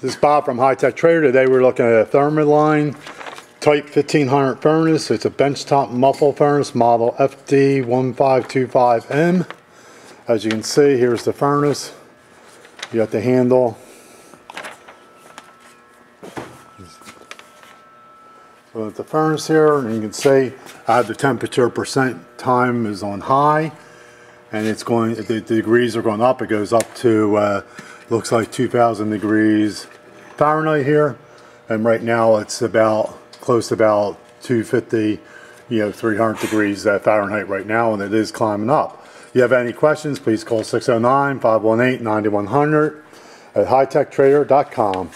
This is Bob from High Tech Trader. Today we're looking at a Thermolyne Type 1500 furnace. It's a benchtop muffle furnace, model FD1525M. As you can see, here's the furnace. You got the handle. So it's the furnace here, and you can see I have the temperature percent time is on high, and it's going. The degrees are going up. It goes up to looks like 2,000 degrees Fahrenheit here, and right now it's about close to about 250, 300 degrees Fahrenheit right now, and it is climbing up. If you have any questions, please call 609-518-9100 at hightechtrader.com.